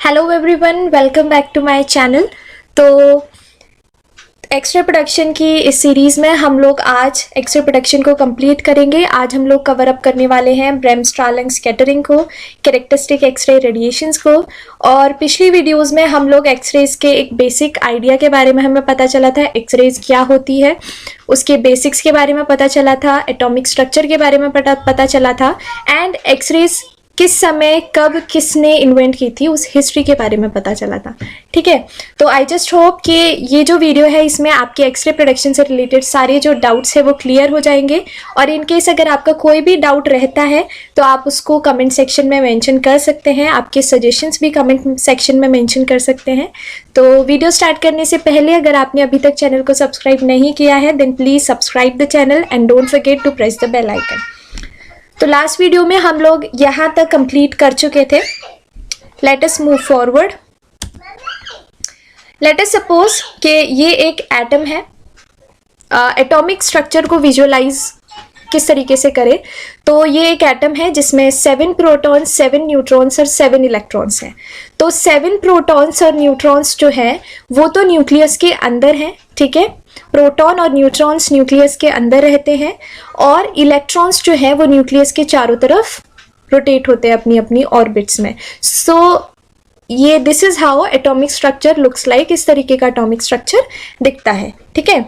Hello everyone, welcome back to my channel. तो X ray production की इस सीरीज़ में हम लोग आज एक्सरे प्रोडक्शन को कंप्लीट करेंगे। आज हम लोग कवर अप करने वाले हैं ब्रेमस्ट्रालिंग स्कैटरिंग को, कैरेक्टरिस्टिक एक्सरे रेडिएशंस को। और पिछली वीडियोस में हम लोग एक्सरेज के एक बेसिक आइडिया के बारे में हमें पता चला था, एक्सरेज क्या होती है, उसके बेसिक्स के बारे में पता चला था, एटॉमिक स्ट्रक्चर के बारे में पता चला था, एंड एक्सरेज किस समय कब किसने इन्वेंट की थी उस हिस्ट्री के बारे में पता चला था। ठीक है, तो आई जस्ट होप कि ये जो वीडियो है इसमें आपके एक्सरे प्रोडक्शन से रिलेटेड सारे जो डाउट्स है वो क्लियर हो जाएंगे। और इन केस अगर आपका कोई भी डाउट रहता है तो आप उसको कमेंट सेक्शन में मेंशन कर सकते हैं, आपके सजेशंस भी कमेंट सेक्शन में मेंशन कर सकते हैं। तो वीडियो स्टार्ट करने से पहले अगर आपने अभी तक चैनल को सब्सक्राइब नहीं किया है then please subscribe the channel and don't forget to press the bell icon. तो लास्ट वीडियो में हम लोग यहाँ तक कंप्लीट कर चुके थे। Let us move forward. Let us suppose कि ये एक एटम है। एटॉमिक स्ट्रक्चर को विजुअलाइज किस तरीके से करें, तो ये एक एटम है जिसमें 7 प्रोटॉन्स, 7 न्यूट्रॉन्स और 7 इलेक्ट्रॉन्स हैं। तो 7 प्रोटॉन्स और न्यूट्रॉन्स जो है वो तो न्यूक्लियस के अंदर हैं। ठीक है, प्रोटॉन और न्यूट्रॉन्स न्यूक्लियस के अंदर रहते हैं और इलेक्ट्रॉन्स जो है वो न्यूक्लियस के चारों तरफ रोटेट होते हैं अपनी अपनी ऑर्बिट्स में। सो ये this is how atomic structure looks like. इस तरीके का एटॉमिक स्ट्रक्चर दिखता है। ठीक है,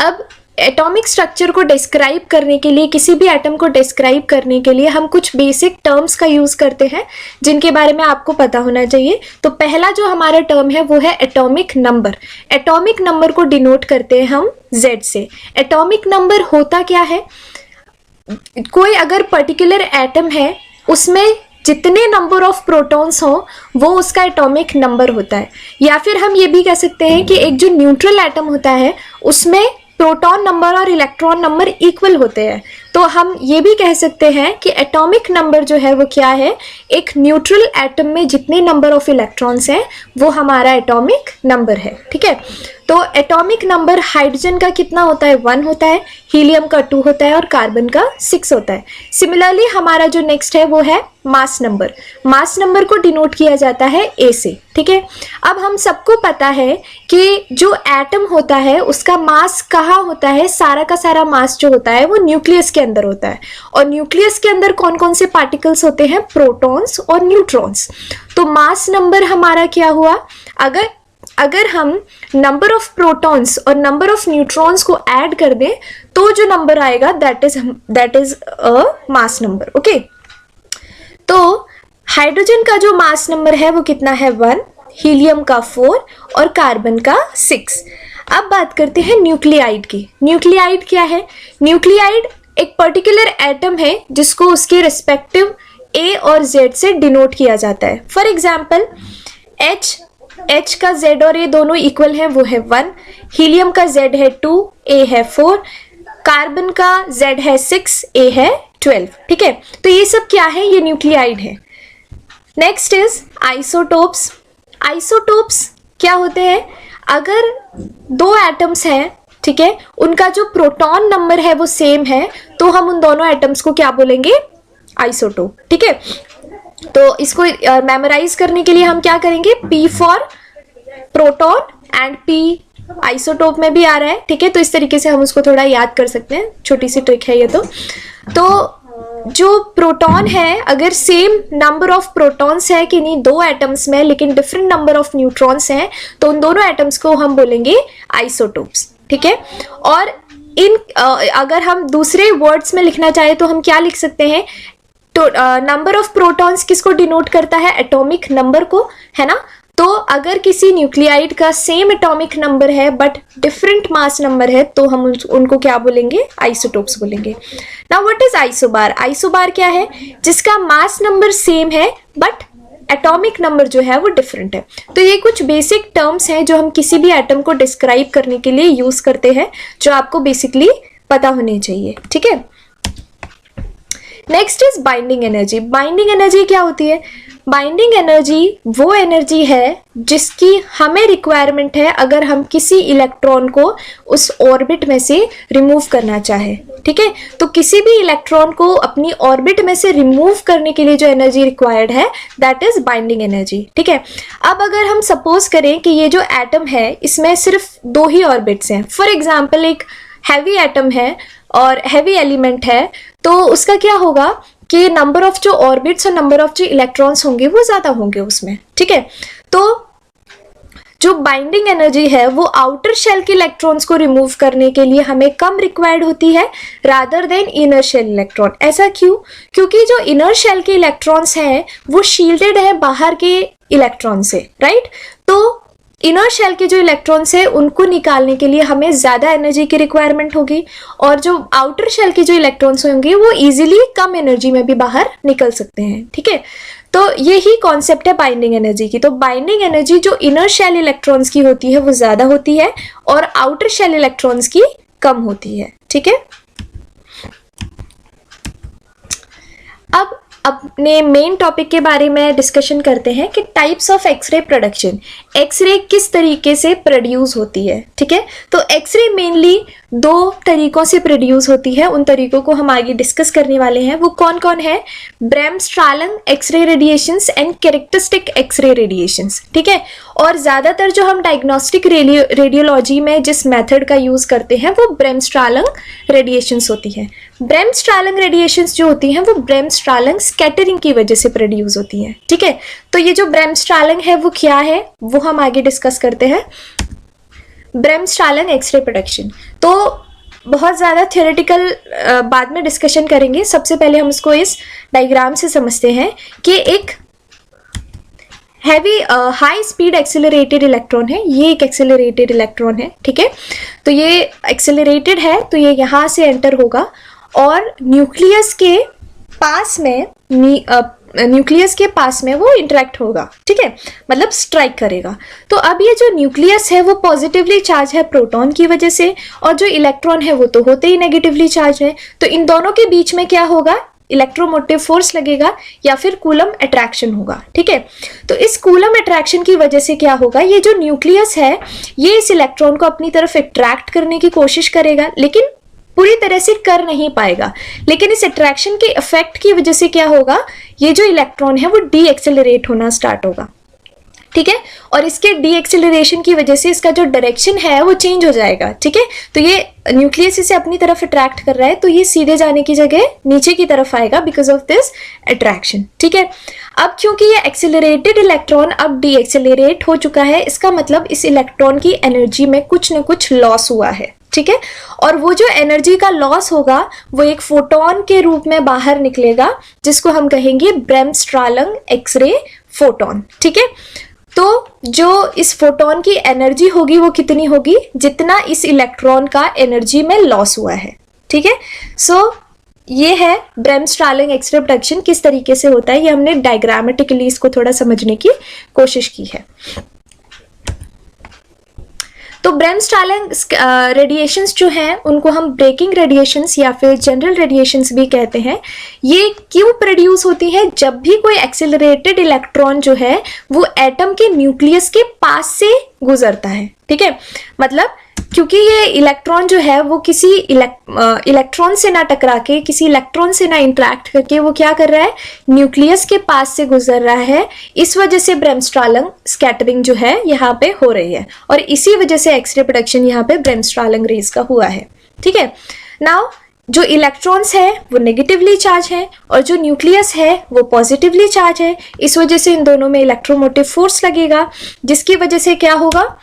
अब एटॉमिक स्ट्रक्चर को डिस्क्राइब करने के लिए, किसी भी एटम को डिस्क्राइब करने के लिए हम कुछ बेसिक टर्म्स का यूज करते हैं जिनके बारे में आपको पता होना चाहिए। तो पहला जो हमारा टर्म है वो है एटॉमिक नंबर। एटॉमिक नंबर को डिनोट करते हैं हम Z से। एटॉमिक नंबर होता क्या है, कोई अगर पर्टिकुलर एटम है उसमें जितने नंबर ऑफ प्रोटॉन्स हो वो उसका एटॉमिक नंबर होता है। या फिर हम ये भी कह सकते हैं कि एक जो न्यूट्रल एटम होता है उसमें प्रोटॉन नंबर और इलेक्ट्रॉन नंबर इक्वल होते हैं। तो हम ये भी कह सकते हैं कि एटॉमिक नंबर जो है वो क्या है, एक न्यूट्रल एटम में जितने नंबर ऑफ इलेक्ट्रॉन्स हैं वो हमारा एटॉमिक नंबर है। ठीक है, तो एटॉमिक नंबर हाइड्रोजन का कितना होता है, 1 होता है, हीलियम का 2 होता है और कार्बन का 6 होता है। सिमिलरली हमारा जो नेक्स्ट है वो है मास नंबर। मास नंबर को डिनोट किया जाता है A से। ठीक है, अब हम सबको पता है कि जो एटम होता है उसका मास कहाँ होता है, सारा का सारा मास जो होता है वो न्यूक्लियस के अंदर होता है। और न्यूक्लियस के अंदर कौन कौन से पार्टिकल्स होते हैं, प्रोटॉन्स और न्यूट्रॉन्स। तो मास नंबर हमारा क्या हुआ, अगर हम नंबर ऑफ प्रोटॉन्स और नंबर ऑफ न्यूट्रॉन्स को ऐड कर दें तो जो नंबर आएगा that is a mass number. Okay, तो हाइड्रोजन का जो मास नंबर है वो कितना है, 1, हीलियम का 4 और कार्बन का 6। अब बात करते हैं न्यूक्लियाइड की। न्यूक्लियाइड क्या है, न्यूक्लियाइड एक पर्टिकुलर एटम है जिसको उसके रिस्पेक्टिव A और Z से डिनोट किया जाता है। फॉर एग्जाम्पल H का Z और A दोनों इक्वल है, वो है 1, हीलियम का Z है 2, A है 4, कार्बन का Z है 6, A है 12। ठीक है, तो ये सब क्या है, ये न्यूक्लियाइड है। Next is isotopes. आइसोटोप्स क्या होते हैं, अगर 2 एटम्स हैं, ठीक है, उनका जो प्रोटॉन नंबर है वो सेम है तो हम उन दोनों एटम्स को क्या बोलेंगे, आइसोटोप। ठीक है, तो इसको मेमोराइज करने के लिए हम क्या करेंगे, P for proton and P isotope में भी आ रहा है। ठीक है, तो इस तरीके से हम उसको थोड़ा याद कर सकते हैं, छोटी सी ट्रिक है ये। तो जो प्रोटॉन है, अगर सेम नंबर ऑफ प्रोटॉन्स है कि नहीं 2 एटम्स में लेकिन डिफरेंट नंबर ऑफ न्यूट्रॉन्स हैं तो उन दोनों एटम्स को हम बोलेंगे आइसोटोप्स। ठीक है, और अगर हम दूसरे वर्ड्स में लिखना चाहे तो हम क्या लिख सकते हैं, तो नंबर ऑफ प्रोटॉन्स किसको डिनोट करता है, एटॉमिक नंबर को, है ना। तो अगर किसी न्यूक्लियाइड का सेम एटॉमिक नंबर है बट डिफरेंट मास नंबर है तो हम उनको क्या बोलेंगे, आइसोटोप्स बोलेंगे। Now what is isobar. Isobar क्या है, जिसका मास नंबर सेम है बट एटॉमिक नंबर जो है वो डिफरेंट है। तो ये कुछ बेसिक टर्म्स हैं जो हम किसी भी एटम को डिस्क्राइब करने के लिए यूज करते हैं, जो आपको बेसिकली पता होने चाहिए। ठीक है, next is binding energy. Binding energy क्या होती है, बाइंडिंग एनर्जी वो एनर्जी है जिसकी हमें रिक्वायरमेंट है अगर हम किसी इलेक्ट्रॉन को उस ऑर्बिट में से रिमूव करना चाहे, ठीक है। तो किसी भी इलेक्ट्रॉन को अपनी ऑर्बिट में से रिमूव करने के लिए जो एनर्जी रिक्वायर्ड है दैट इज बाइंडिंग एनर्जी, ठीक है। अब अगर हम सपोज करें कि ये जो एटम है इसमें सिर्फ 2 ही ऑर्बिट्स हैं, फॉर एग्जाम्पल एक हैवी एटम है और हैवी एलिमेंट है, तो उसका क्या होगा कि नंबर ऑफ जो ऑर्बिट्स और नंबर ऑफ जो इलेक्ट्रॉन्स होंगे वो ज्यादा होंगे उसमें, ठीक है। तो जो बाइंडिंग एनर्जी है वो आउटर शेल के इलेक्ट्रॉन्स को रिमूव करने के लिए हमें कम रिक्वायर्ड होती है rather than inner shell electron. ऐसा क्यों? क्योंकि जो इनर शेल के इलेक्ट्रॉन्स हैं वो शील्डेड है बाहर के इलेक्ट्रॉन से, राइट। तो इनर शेल के जो इलेक्ट्रॉन्स है उनको निकालने के लिए हमें ज्यादा एनर्जी की रिक्वायरमेंट होगी और जो आउटर शेल के जो इलेक्ट्रॉन्स होंगे वो इजीली कम एनर्जी में भी बाहर निकल सकते हैं, ठीक है। तो यही कॉन्सेप्ट है बाइंडिंग एनर्जी की। तो बाइंडिंग एनर्जी जो इनर शेल इलेक्ट्रॉन्स की होती है वो ज्यादा होती है और आउटर शेल इलेक्ट्रॉन्स की कम होती है, ठीक है। अब अपने मेन टॉपिक के बारे में डिस्कशन करते हैं कि types of X ray production, X ray किस तरीके से प्रोड्यूस होती है, ठीक है। तो एक्सरे मेनली 2 तरीकों से प्रोड्यूस होती है, उन तरीकों को हम आगे डिस्कस करने वाले हैं। वो कौन कौन है? Bremsstrahlung x ray radiations and characteristic x ray radiations, ठीक है। और ज़्यादातर जो हम डायग्नोस्टिक रेडियोलॉजी में जिस मेथड का यूज़ करते हैं वो ब्रैमस्ट्रालन रेडिएशंस होती है। ब्रैमस्ट्रालन रेडिएशंस जो होती हैं वो ब्रैमस्ट्रालन स्कैटरिंग की वजह से प्रोड्यूस होती हैं, ठीक है। तो ये जो ब्रैमस्ट्रालन है वो क्या है वो हम आगे डिस्कस करते हैं। ब्रैमस्ट्रालन एक्सरे प्रोडक्शन तो बहुत ज़्यादा थियोरेटिकल बाद में डिस्कशन करेंगे। सबसे पहले हम इसको इस डायग्राम से समझते हैं कि एक heavy high speed accelerated electron है, ये एक एक्सेलरेटेड इलेक्ट्रॉन है, ठीक है। तो ये एक्सेलरेटेड है तो ये यहाँ से एंटर होगा और न्यूक्लियस के पास में वो इंटरेक्ट होगा, ठीक है, मतलब स्ट्राइक करेगा। तो अब ये जो न्यूक्लियस है वो पॉजिटिवली चार्ज है प्रोटॉन की वजह से और जो इलेक्ट्रॉन है वो तो होते ही नेगेटिवली चार्ज है। तो इन दोनों के बीच में क्या होगा? इलेक्ट्रोमोटिव फोर्स लगेगा या फिर कूलम अट्रैक्शन होगा, ठीक है। तो इस कूलम अट्रैक्शन की वजह से क्या होगा? ये जो न्यूक्लियस है ये इस इलेक्ट्रॉन को अपनी तरफ अट्रैक्ट करने की कोशिश करेगा लेकिन पूरी तरह से कर नहीं पाएगा। लेकिन इस अट्रैक्शन के इफेक्ट की वजह से क्या होगा? ये जो इलेक्ट्रॉन है वो डी एक्सेलरेट होना स्टार्ट होगा, ठीक है। और इसके डी एक्सेलरेशन की वजह से इसका जो डायरेक्शन है वो चेंज हो जाएगा, ठीक है। तो ये न्यूक्लियस इसे अपनी तरफ अट्रैक्ट कर रहा है तो ये सीधे जाने की जगह नीचे की तरफ आएगा बिकॉज ऑफ दिस अट्रैक्शन, ठीक है। अब क्योंकि ये एक्सेलरेटेड इलेक्ट्रॉन अब डी एक्सेलरेट हो चुका है, इसका मतलब इस इलेक्ट्रॉन की एनर्जी में कुछ न कुछ लॉस हुआ है, ठीक है। और वो जो एनर्जी का लॉस होगा वो एक फोटोन के रूप में बाहर निकलेगा जिसको हम कहेंगे ब्रैमस्ट्रालन एक्सरे फोटोन, ठीक है। तो जो इस फोटोन की एनर्जी होगी वो कितनी होगी? जितना इस इलेक्ट्रॉन का एनर्जी में लॉस हुआ है, ठीक है। सो ये है ब्रैमस्ट्रालन एक्सरे प्रोडक्शन किस तरीके से होता है, ये हमने डायग्रामेटिकली इसको थोड़ा समझने की कोशिश की है। तो ब्रैमस्ट्रालन रेडिएशंस जो हैं उनको हम ब्रेकिंग रेडिएशंस या फिर जनरल रेडिएशंस भी कहते हैं। ये क्यों प्रोड्यूस होती है? जब भी कोई एक्सेलरेटेड इलेक्ट्रॉन जो है वो एटम के न्यूक्लियस के पास से गुजरता है, ठीक है। मतलब क्योंकि ये इलेक्ट्रॉन जो है वो किसी इलेक्ट्रॉन से ना टकरा के, किसी इलेक्ट्रॉन से ना इंटरेक्ट करके वो क्या कर रहा है? न्यूक्लियस के पास से गुजर रहा है। इस वजह से ब्रैमस्ट्रालन स्कैटरिंग जो है यहाँ पे हो रही है और इसी वजह से एक्सरे प्रोडक्शन यहाँ पे ब्रैमस्ट्रालन रेज का हुआ है, ठीक है। नाउ जो इलेक्ट्रॉन्स है वो नेगेटिवली चार्ज है और जो न्यूक्लियस है वो पॉजिटिवली चार्ज है। इस वजह से इन दोनों में इलेक्ट्रोमोटिव फोर्स लगेगा जिसकी वजह से क्या होगा?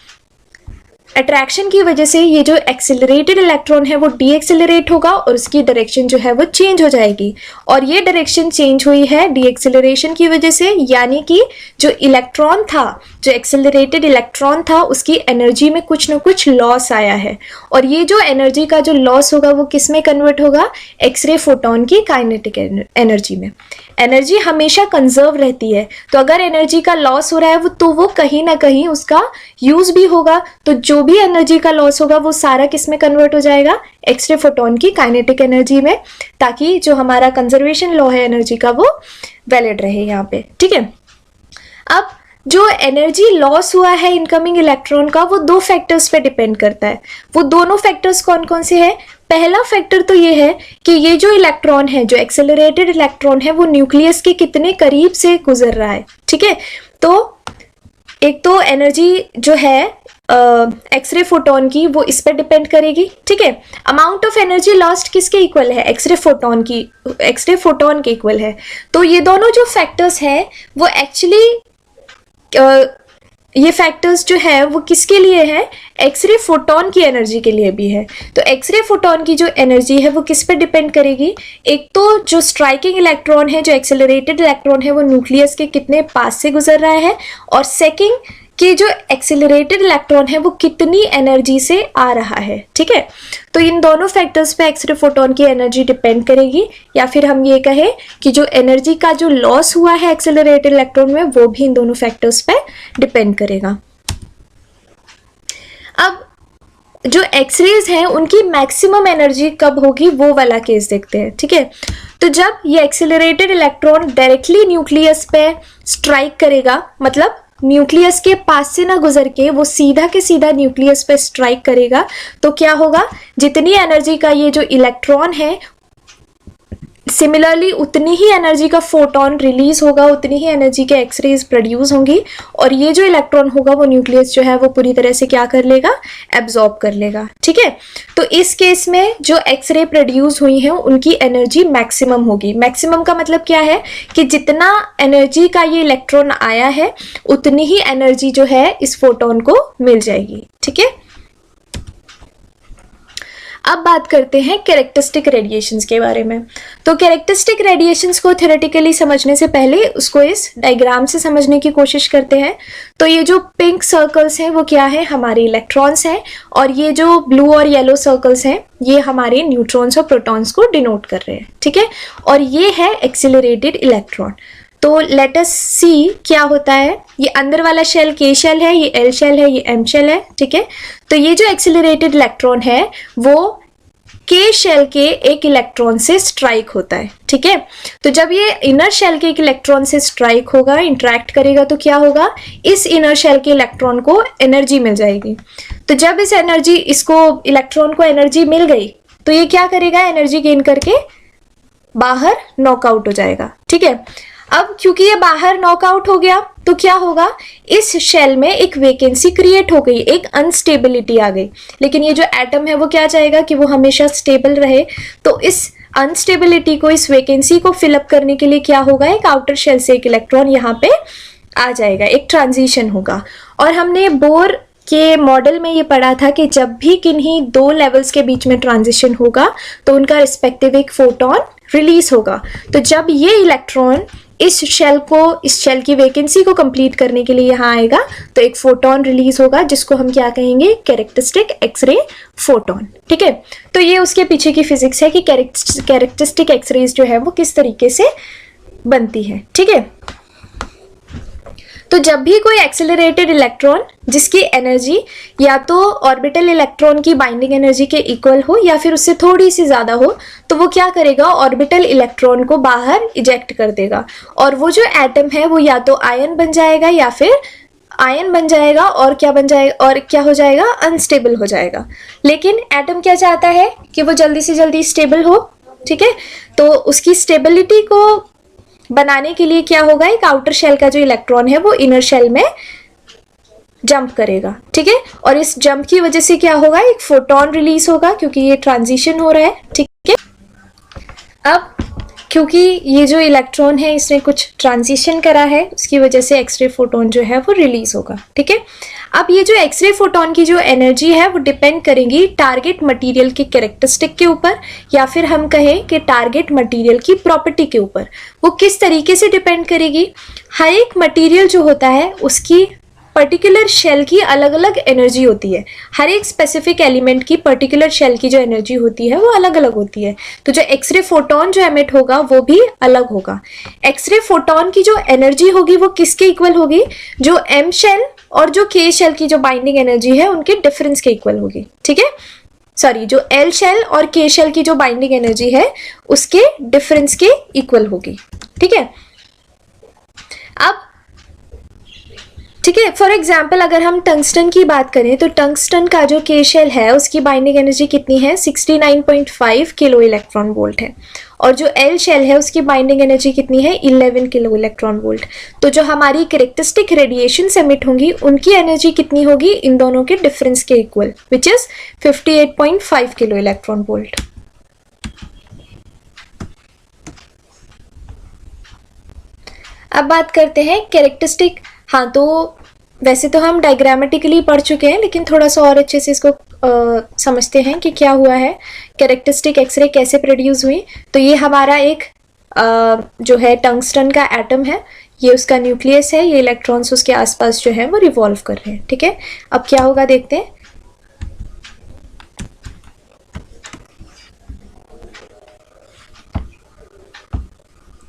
अट्रैक्शन की वजह से ये जो एक्सेलरेटेड इलेक्ट्रॉन है वो डी एक्सेलरेट होगा और उसकी डायरेक्शन जो है वो चेंज हो जाएगी। और ये डायरेक्शन चेंज हुई है डी एक्सेलरेशन की वजह से, यानी कि जो इलेक्ट्रॉन था, जो एक्सेलरेटेड इलेक्ट्रॉन था, उसकी एनर्जी में कुछ ना कुछ लॉस आया है। और ये जो एनर्जी का जो लॉस होगा वो किस में कन्वर्ट होगा? एक्सरे फोटोन की काइनेटिक एनर्जी में। एनर्जी हमेशा कंजर्व रहती है, तो अगर एनर्जी का लॉस हो रहा है तो वो कहीं ना कहीं उसका यूज भी होगा। तो जो भी एनर्जी का लॉस होगा वो सारा किस में कन्वर्ट हो जाएगा? एक्सरे फोटोन की काइनेटिक एनर्जी में, ताकि जो हमारा कंजर्वेशन लॉ है एनर्जी का वो वैलिड रहे यहाँ पे, ठीक है। अब जो एनर्जी लॉस हुआ है इनकमिंग इलेक्ट्रॉन का वो दो फैक्टर्स पे डिपेंड करता है। वो दोनों फैक्टर्स कौन कौन से हैं? पहला फैक्टर तो ये है कि ये जो इलेक्ट्रॉन है, जो एक्सेलरेटेड इलेक्ट्रॉन है, वो न्यूक्लियस के कितने करीब से गुजर रहा है। ठीक है, तो एक तो एनर्जी जो है एक्सरे फोटोन की, वो इस पर डिपेंड करेगी। ठीक है, अमाउंट ऑफ एनर्जी लॉस्ट किसके इक्वल है? एक्सरे फोटोन के इक्वल है। तो ये दोनों जो फैक्टर्स हैं वो एक्चुअली ये फैक्टर्स जो है वो किसके लिए है? एक्सरे फोटोन की एनर्जी के लिए भी है। तो एक्सरे फोटोन की जो एनर्जी है वो किस पे डिपेंड करेगी? एक तो जो स्ट्राइकिंग इलेक्ट्रॉन है, जो एक्सेलरेटेड इलेक्ट्रॉन है, वो न्यूक्लियस के कितने पास से गुजर रहा है, और सेकंड कि जो एक्सेलरेटेड इलेक्ट्रॉन है वो कितनी एनर्जी से आ रहा है। ठीक है, तो इन दोनों फैक्टर्स पे एक्सरे फोटोन की एनर्जी डिपेंड करेगी, या फिर हम ये कहें कि जो एनर्जी का जो लॉस हुआ है एक्सेलरेटेड इलेक्ट्रॉन में वो भी इन दोनों फैक्टर्स पे डिपेंड करेगा। अब जो एक्सरेज हैं उनकी मैक्सिमम एनर्जी कब होगी वो वाला केस देखते हैं। ठीक है, तो जब ये एक्सेलरेटेड इलेक्ट्रॉन डायरेक्टली न्यूक्लियस पे स्ट्राइक करेगा, मतलब न्यूक्लियस के पास से ना गुजर के वो सीधा के सीधा न्यूक्लियस पे स्ट्राइक करेगा, तो क्या होगा? जितनी एनर्जी का ये जो इलेक्ट्रॉन है, सिमिलरली उतनी ही एनर्जी का फोटोन रिलीज होगा, उतनी ही एनर्जी के एक्सरेज प्रोड्यूस होंगी, और ये जो इलेक्ट्रॉन होगा वो न्यूक्लियस जो है वो पूरी तरह से क्या कर लेगा? एब्जॉर्ब कर लेगा। ठीक है, तो इस केस में जो एक्सरे प्रोड्यूस हुई हैं उनकी एनर्जी मैक्सिमम होगी। मैक्सिमम का मतलब क्या है कि जितना एनर्जी का ये इलेक्ट्रॉन आया है उतनी ही एनर्जी जो है इस फोटोन को मिल जाएगी। ठीक है, अब बात करते हैं कैरेक्टरिस्टिक रेडिएशंस के बारे में। तो कैरेक्टरिस्टिक रेडिएशंस को थ्योरेटिकली समझने से पहले उसको इस डायग्राम से समझने की कोशिश करते हैं। तो ये जो पिंक सर्कल्स हैं वो क्या है? हमारे इलेक्ट्रॉन्स हैं, और ये जो ब्लू और येलो सर्कल्स हैं ये हमारे न्यूट्रॉन्स और प्रोटॉन्स को डिनोट कर रहे हैं। ठीक है, और ये है एक्सिलरेटेड इलेक्ट्रॉन। तो लेट अस सी क्या होता है। ये अंदर वाला शेल के शेल है, ये एल शेल है, ये एम शेल है। ठीक है, तो ये जो एक्सिलरेटेड इलेक्ट्रॉन है वो के शेल के एक इलेक्ट्रॉन से स्ट्राइक होता है। ठीक है, तो जब ये इनर शेल के एक इलेक्ट्रॉन से स्ट्राइक होगा, इंटरेक्ट करेगा, तो क्या होगा? इस इनर शेल के इलेक्ट्रॉन को एनर्जी मिल जाएगी। तो जब इसको इलेक्ट्रॉन को एनर्जी मिल गई तो ये क्या करेगा? एनर्जी गेन करके बाहर नॉकआउट हो जाएगा। ठीक है, अब क्योंकि ये बाहर नॉकआउट हो गया तो क्या होगा? इस शेल में एक वैकेंसी क्रिएट हो गई, एक अनस्टेबिलिटी आ गई। लेकिन ये जो एटम है वो क्या चाहेगा कि वो हमेशा स्टेबल रहे, तो इस अनस्टेबिलिटी को, इस वैकेंसी को फिलअप करने के लिए क्या होगा? एक आउटर शेल से एक इलेक्ट्रॉन यहाँ पे आ जाएगा, एक ट्रांजिशन होगा। और हमने बोर के मॉडल में ये पढ़ा था कि जब भी किन्हीं दो लेवल्स के बीच में ट्रांजिशन होगा तो उनका रिस्पेक्टिव एक फोटोन रिलीज होगा। तो जब ये इलेक्ट्रॉन इस शेल की वैकेंसी को कंप्लीट करने के लिए यहाँ आएगा तो एक फोटोन रिलीज होगा, जिसको हम क्या कहेंगे? Characteristic x ray photon. ठीक है, तो ये उसके पीछे की फिजिक्स है कि कैरेक्टरिस्टिक एक्सरेज जो है वो किस तरीके से बनती है। ठीक है, तो जब भी कोई एक्सेलरेटेड इलेक्ट्रॉन जिसकी एनर्जी या तो ऑर्बिटल इलेक्ट्रॉन की बाइंडिंग एनर्जी के इक्वल हो या फिर उससे थोड़ी सी ज़्यादा हो, तो वो क्या करेगा? ऑर्बिटल इलेक्ट्रॉन को बाहर इजेक्ट कर देगा, और वो जो एटम है वो या तो आयन बन जाएगा या फिर आयन बन जाएगा, और क्या बन जाएगा? और क्या हो जाएगा? अनस्टेबल हो जाएगा। लेकिन एटम क्या चाहता है कि वो जल्दी से जल्दी स्टेबल हो। ठीक है, तो उसकी स्टेबिलिटी को बनाने के लिए क्या होगा? एक आउटर शेल का जो इलेक्ट्रॉन है वो इनर शेल में जंप करेगा। ठीक है, और इस जंप की वजह से क्या होगा? एक फोटोन रिलीज होगा, क्योंकि ये ट्रांजिशन हो रहा है। ठीक है, अब क्योंकि ये जो इलेक्ट्रॉन है इसने कुछ ट्रांजिशन करा है, उसकी वजह से एक्सरे फोटोन जो है वो रिलीज होगा। ठीक है, अब ये जो एक्सरे फोटोन की जो एनर्जी है वो डिपेंड करेगी टारगेट मटेरियल के कैरेक्टरिस्टिक के ऊपर, या फिर हम कहें कि टारगेट मटेरियल की प्रॉपर्टी के ऊपर। वो किस तरीके से डिपेंड करेगी? हर एक मटेरियल जो होता है उसकी पर्टिकुलर शेल की अलग अलग एनर्जी होती है। हर एक स्पेसिफिक एलिमेंट की पर्टिकुलर शेल की जो एनर्जी होती है वो अलग अलग होती है। तो जो एक्सरे फोटोन जो एमिट होगा वो भी अलग होगा। एक्सरे फोटोन की जो एनर्जी होगी वो किसके इक्वल होगी? जो एम शेल और जो के शेल की जो बाइंडिंग एनर्जी है उनके डिफरेंस के इक्वल होगी। ठीक है, सॉरी, जो एल शेल और के शेल की जो बाइंडिंग एनर्जी है उसके डिफरेंस के इक्वल होगी। ठीक है, अब है। फॉर एग्जाम्पल अगर हम टंगस्टन की बात करें तो टंगस्टन का जो के शेल है उसकी बाइंडिंग एनर्जी कितनी है, 69.5 किलो इलेक्ट्रॉन वोल्ट है, और जो एल शेल है उसकी बाइंडिंग एनर्जी कितनी है, 11 किलो इलेक्ट्रॉन वोल्ट। तो जो हमारी कैरेक्टरिस्टिक रेडिएशन एमिट होंगी उनकी एनर्जी कितनी होगी इन दोनों के डिफरेंस के equal, which is 58.5 kilo electron volt. अब बात करते हैं कैरेक्टरिस्टिक। हाँ, तो वैसे तो हम डायग्रामेटिकली पढ़ चुके हैं, लेकिन थोड़ा सा और अच्छे से इसको समझते हैं कि क्या हुआ है, कैरेक्टरिस्टिक एक्सरे कैसे प्रोड्यूस हुई। तो ये हमारा एक जो है टंगस्टन का एटम है, ये उसका न्यूक्लियस है, ये इलेक्ट्रॉन्स उसके आसपास जो है वो रिवॉल्व कर रहे हैं। ठीक है, अब क्या होगा देखते हैं।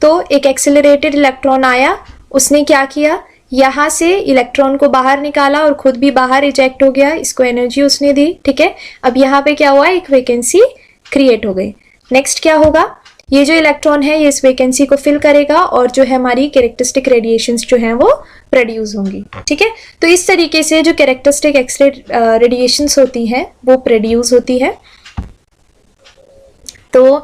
तो एक एक्सेलरेटेड इलेक्ट्रॉन आया, उसने क्या किया, यहाँ से इलेक्ट्रॉन को बाहर निकाला और खुद भी बाहर इजेक्ट हो गया, इसको एनर्जी उसने दी। ठीक है, अब यहाँ पे क्या हुआ, एक वैकेंसी क्रिएट हो गई। नेक्स्ट क्या होगा, ये जो इलेक्ट्रॉन है ये इस वैकेंसी को फिल करेगा और जो है हमारी कैरेक्टरिस्टिक रेडिएशंस जो हैं वो प्रोड्यूस होंगी। ठीक है, तो इस तरीके से जो कैरेक्टरिस्टिक एक्सरे रेडिएशंस होती हैं वो प्रोड्यूस होती है। तो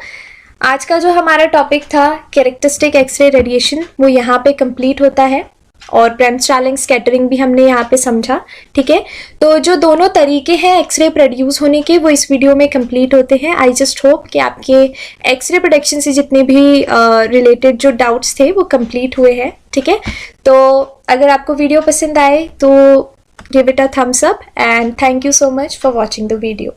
आज का जो हमारा टॉपिक था कैरेक्टरिस्टिक एक्सरे रेडिएशन वो यहाँ पे कंप्लीट होता है, और ब्रैमस्टालिंग स्कैटरिंग भी हमने यहाँ पे समझा। ठीक है, तो जो दोनों तरीके हैं एक्सरे प्रोड्यूस होने के वो इस वीडियो में कंप्लीट होते हैं। आई जस्ट होप कि आपके एक्सरे प्रोडक्शन से जितने भी रिलेटेड जो डाउट्स थे वो कंप्लीट हुए हैं। ठीक है, तो अगर आपको वीडियो पसंद आए तो give it a thumbs up and thank you so much for watching the video.